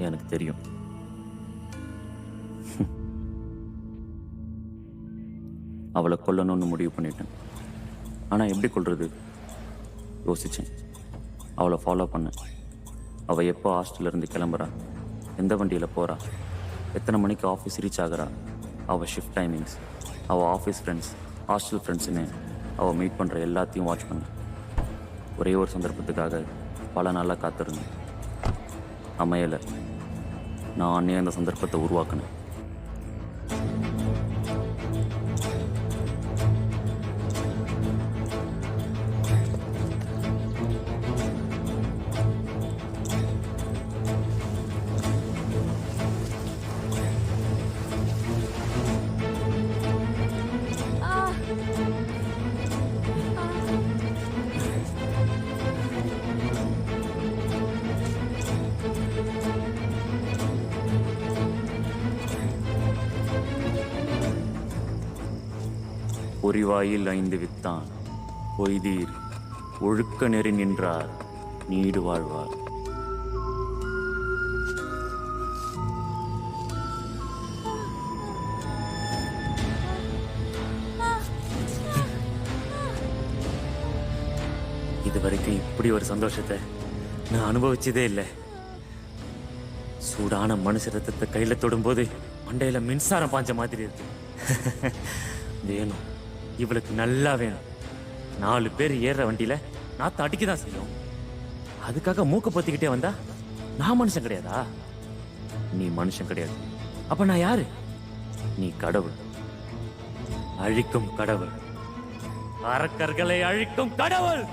எனக்கு தெரியும். அவளை கொல்லணும்னு முடிவு பண்ணிட்டேன். ஆனால் எப்படி கொல்றது யோசித்தேன். அவளை ஃபாலோ பண்ணேன். அவள் எப்போ ஹாஸ்டல்லேருந்து கிளம்புறா, எந்த வண்டியில் போகிறா, எத்தனை மணிக்கு ஆஃபீஸ் ரீச் ஆகிறா, அவள் ஷிஃப்ட் டைமிங்ஸ், அவள் ஆஃபீஸ் ஃப்ரெண்ட்ஸ், ஹாஸ்டல் ஃப்ரெண்ட்ஸுன்னு அவள் மீட் பண்ணுற எல்லாத்தையும் வாட்ச் பண்ணேன். ஒரே ஒரு சந்தர்ப்பத்துக்காக பல நாளாக காத்திருந்தேன். அமையலை. நானே அந்த சந்தர்ப்பத்தை உருவாக்கினேன். பொறிவாயில் 5 வித்தான் பொய்தீர் ஒழுக்க நெறி நின்றார் நீடு வாழ்வார். இது வரைக்கும் இப்படி ஒரு சந்தோஷத்தை நான் அனுபவிச்சதே இல்லை. சூடான மனுஷ ரத்தத்தை கையில தொடும்போது மண்டையில மின்சாரம் பாஞ்ச மாதிரி இருக்கு. வேணும், இவளுக்கு நல்லா வேணும். 4 பேர் ஏறுற வண்டியில நாத்து அடிக்கதான் செய்யும். அதுக்காக மூக்க பொத்திக்கிட்டே வந்தா நான் மனுஷன் கிடையாதா? நீ மனுஷன் கிடையாது. அப்ப நான் யாரு? நீ கடவுள், அழிக்கும் கடவுள், அரக்கர்களை அழிக்கும் கடவுள்.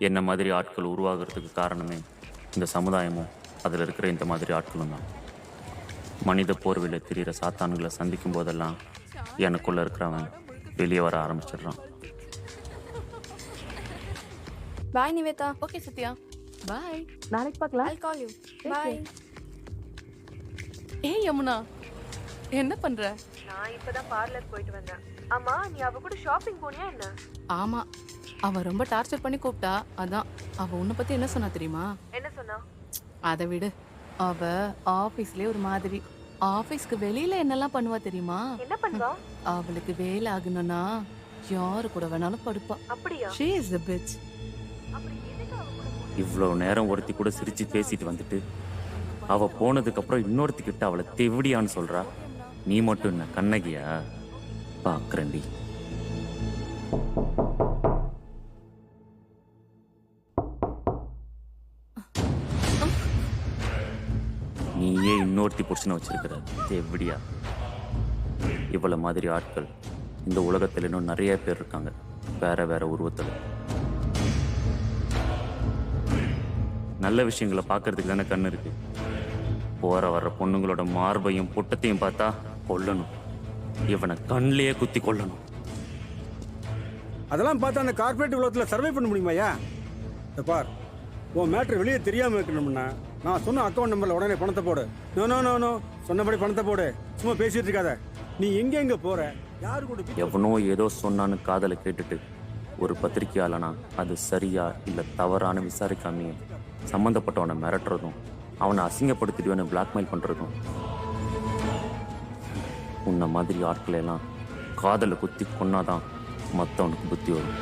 என்ன மாதிரி ஆட்கள் உருவாகிறதுக்கு காரணமே இந்த சமுதாயமும் அதில் இருக்கிற இந்த மாதிரி ஆட்களும் தான். மனித போர்வையில் திரிகிற சாத்தான்களை சந்திக்கும் போதெல்லாம் எனக்குள்ள இருக்கிறவன் வெளியே வர ஆரம்பிச்சிடுறான். பாய் நிவேதா. ஓகே சத்யா, பாய். நாளைக்கு பார்க்கலாம். I'll call you. Bye. ஏய் யமுனா, என்ன பண்ற? நான் இப்பதான் பார்லர் போயிட்டு வந்தேன். ஆமா, நீ அவ கூட ஷாப்பிங் போனியா என்ன? ஆமா, அவ ரொம்ப டார்ச்சர் பண்ணி கூப்பிட்டா. அதான். அவ உன்னை பத்தி என்ன சொன்னா தெரியுமா? என்ன சொன்னா? அதை விடு. அவ ஆபீஸ்லயே ஒரு மாதிரி. ஆபீஸ்க்கு வெளியில என்னெல்லாம் பண்ணுவா தெரியுமா? என்ன பண்ணுவா? அவளுக்கு வேலை ஆகணும்னா யாரு கூட வேணாலும் படுப்பா. அப்படியா? She is a bitch. அப்படி எதுக்கு அவ கூட போன? இவ்வளோ நேரம் ஒருத்தி கூட சிரிச்சு பேசிட்டு வந்துட்டு அவ போனதுக்கு அப்புறம் இன்னொருத்தி கிட்ட அவளை தெவிடியான்னு சொல்றா. நீ மட்டும் என்ன கண்ணகியா? பாக்குறேன்டி. நீயே இன்னொருத்தி புருஷனை வச்சிருக்கிற தெவிடியா? இவ்வளவு மாதிரி ஆட்கள் இந்த உலகத்தில் இன்னும் நிறைய பேர் இருக்காங்க, வேற வேற உருவத்தில். நல்ல விஷயங்களை பார்க்கறதுக்கு தானே கண்ணு இருக்கு. போற வர்ற பொண்ணுங்களோட மார்பையும் புட்டத்தையும் பார்த்தா கொல்லணும். இவனை கண்ணிலேயே குத்தி கொல்லணும். அதெல்லாம் பார்த்தா அந்த கார்பரேட் உலகத்தில் சர்வை பண்ண முடியுமாயா? பார், உன் மேட்ரு வெளியே தெரியாம இருக்கணும்னா நான் சொன்ன அக்கௌண்ட் நம்பர்ல உடனே பணத்தை போடு. நோ நோ நோ நோ, சொன்னபடி பணத்தை போடு. சும்மா பேசிட்டு இருக்காத. நீ எங்க போற, யாரு கூட? எவனோ ஏதோ சொன்னான்னு காதலை கேட்டுட்டு ஒரு பத்திரிகையாளனா அது சரியா இல்ல தவறான விசாரிக்காமையே சம்பந்தப்பட்டவனை மிரட்டுறதும் அவனை அசிங்கப்படுத்திடுவேன்னு பிளாக்மெயில் பண்றதும். உன்ன மாதிரி ஆட்களை எல்லாம் காதலை குத்தி கொன்னாதான் மத்தவனுக்கு புத்தி வரும்.